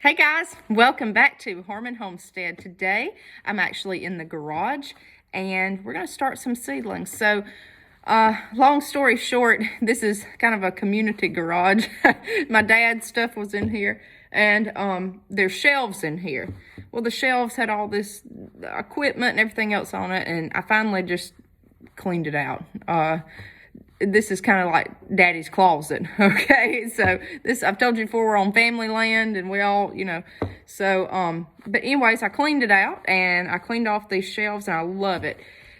Hey guys, welcome back to Homestead. Today I'm actually in the garage and we're going to start some seedlings. So long story short, this is kind of a community garage. My dad's stuff was in here and there's shelves in here. Well, the shelves had all this equipment and everything else on it, and I finally just cleaned it out. This is kind of like daddy's closet. Okay, so this, I've told you before, we're on family land and we all, so but anyways, I cleaned it out and I cleaned off these shelves and I love it.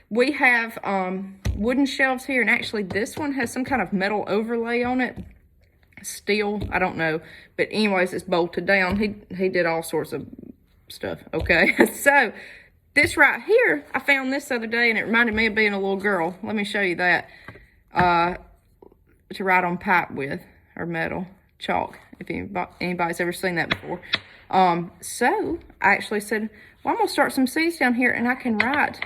We have wooden shelves here, and actually this one has some kind of metal overlay on it. Steel, I don't know, but anyways, it's bolted down. He did all sorts of stuff. Okay. So this right here, I found this the other day and it reminded me of being a little girl. Let me show you that. To write on pipe with, or metal chalk, if anybody's ever seen that before. So I actually said, well, I'm gonna start some seeds down here and I can write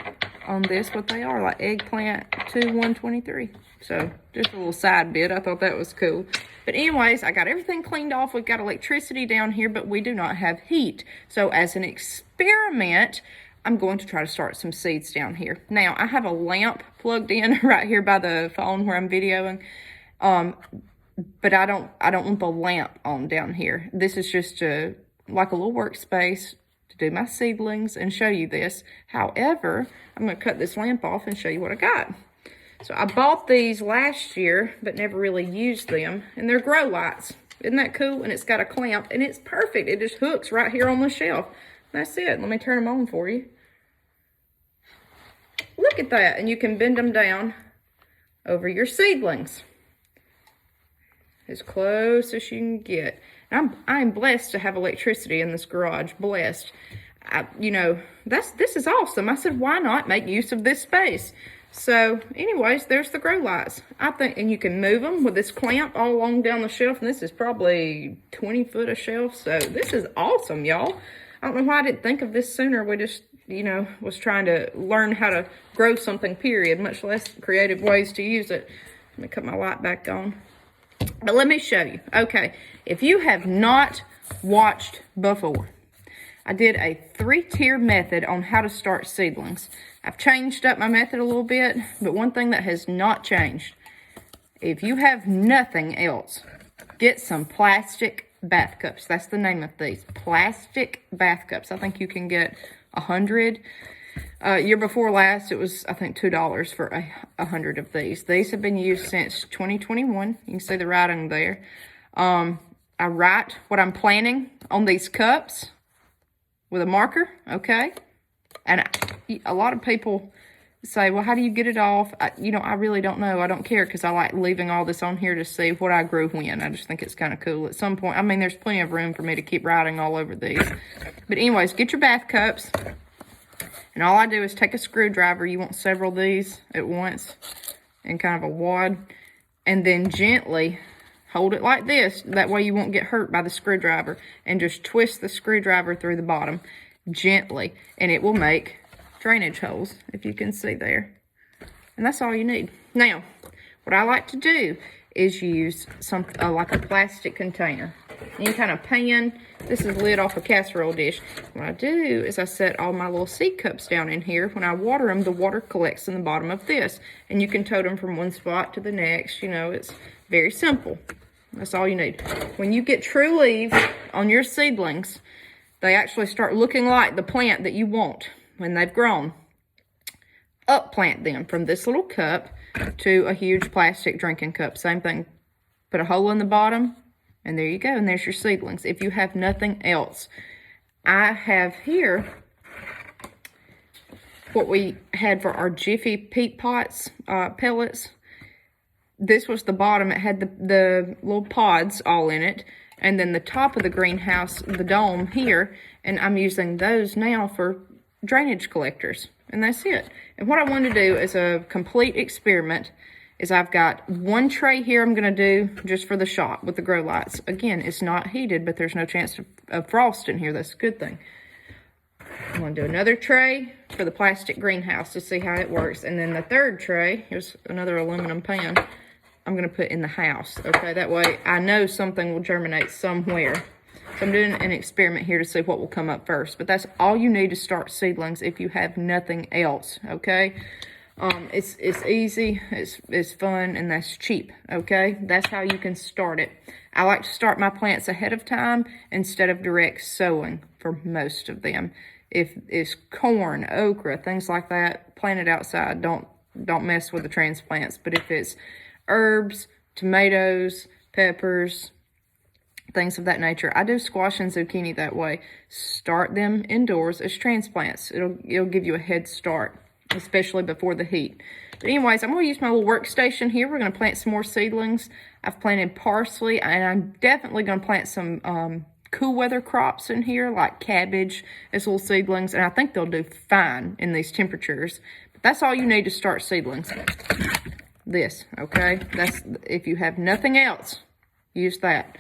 on this what they are, like eggplant 2123. So just a little side bit, I thought that was cool. But anyways, I got everything cleaned off. We've got electricity down here, but we do not have heat. So as an experiment, I'm going to try to start some seeds down here. Now, I have a lamp plugged in right here by the phone where I'm videoing. But I don't want the lamp on down here. This is just like a little workspace to do my seedlings and show you this. However, I'm going to cut this lamp off and show you what I got. So I bought these last year, but never really used them. And they're grow lights. Isn't that cool? And it's got a clamp and it's perfect. It just hooks right here on the shelf. That's it. Let me turn them on for you. Look at that. And you can bend them down over your seedlings. As close as you can get. I'm blessed to have electricity in this garage. Blessed. This is awesome. I said, why not make use of this space? So, anyways, there's the grow lights. I think, and you can move them with this clamp all along down the shelf. And this is probably 20 foot of shelf. So, this is awesome, y'all. I don't know why I didn't think of this sooner. We just, was trying to learn how to grow something, period, much less creative ways to use it. Let me cut my light back on. But let me show you. Okay, if you have not watched before, I did a 3-tier method on how to start seedlings. I've changed up my method a little bit, but one thing that has not changed, if you have nothing else, get some plastic bath cups. That's the name of these, plastic bath cups. I think you can get 100. Year before last, it was, I think, $2 for 100 of these. These have been used since 2021. You can see the writing there. I write what I'm planting on these cups with a marker, okay? And a lot of people say, well, how do you get it off? I really don't know. I don't care, because I like leaving all this on here to see what I grew when. I just think it's kind of cool. At some point, there's plenty of room for me to keep writing all over these. But anyways, get your bath cups. And all I do is take a screwdriver. You want several of these at once and kind of a wad. And then gently hold it like this. That way you won't get hurt by the screwdriver. And just twist the screwdriver through the bottom gently. And it will make drainage holes, if you can see there. And that's all you need. Now, what I like to do is use something like a plastic container. Any kind of pan. This is lid off a casserole dish. What I do is I set all my little seed cups down in here. When I water them, the water collects in the bottom of this. And you can tote them from one spot to the next. It's very simple. That's all you need. When you get true leaves on your seedlings, they actually start looking like the plant that you want when they've grown. Upplant them from this little cup to a huge plastic drinking cup. Same thing. Put a hole in the bottom. And there you go, and there's your seedlings. If you have nothing else, I have here what we had for our Jiffy peat pots, pellets. This was the bottom. It had the little pods all in it. And then the top of the greenhouse, the dome here. And I'm using those now for drainage collectors. And that's it. And what I want to do is a complete experiment. Is I've got one tray here I'm going to do just for the shop with the grow lights. Again, it's not heated, but there's no chance of frost in here. That's a good thing. I'm going to do another tray for the plastic greenhouse to see how it works. And then the third tray, here's another aluminum pan, I'm going to put in the house. Okay, that way I know something will germinate somewhere. So I'm doing an experiment here to see what will come up first. But that's all you need to start seedlings if you have nothing else, okay? It's easy, it's fun, and that's cheap, okay? That's how you can start it. I like to start my plants ahead of time instead of direct sowing for most of them. If it's corn, okra, things like that, plant it outside. Don't mess with the transplants. But if it's herbs, tomatoes, peppers, things of that nature, I do squash and zucchini that way. Start them indoors as transplants. It'll give you a head start, especially before the heat. But anyways, I'm going to use my little workstation here. We're going to plant some more seedlings. I've planted parsley, and I'm definitely going to plant some cool weather crops in here, like cabbage as little seedlings, and I think they'll do fine in these temperatures. But that's all you need to start seedlings. This, okay? That's, if you have nothing else, use that.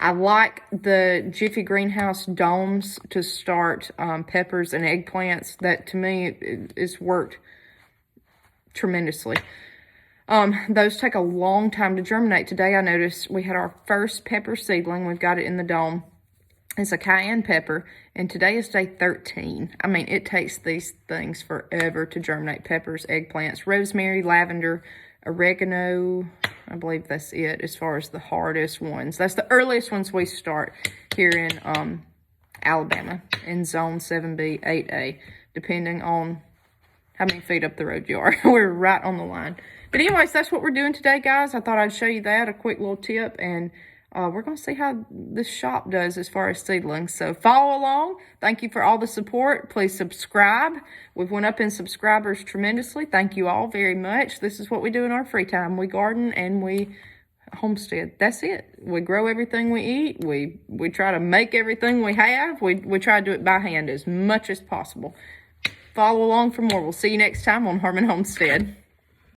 I like the Jiffy Greenhouse domes to start peppers and eggplants. That, to me, it's worked tremendously. Those take a long time to germinate. Today I noticed we had our first pepper seedling. We've got it in the dome. It's a cayenne pepper, and today is day 13. I mean, it takes these things forever to germinate. Peppers, eggplants, rosemary, lavender, oregano. I believe that's it as far as the hardest ones. That's the earliest ones we start here in Alabama in zone 7B, 8A, depending on how many feet up the road you are. We're right on the line. But anyways, that's what we're doing today, guys. I thought I'd show you that, a quick little tip, and we're going to see how this shop does as far as seedlings. So follow along. Thank you for all the support. Please subscribe. We've went up in subscribers tremendously. Thank you all very much. This is what we do in our free time. We garden and we homestead. That's it. We grow everything we eat. We try to make everything we have. We try to do it by hand as much as possible. Follow along for more. We'll see you next time on Harmon Homestead.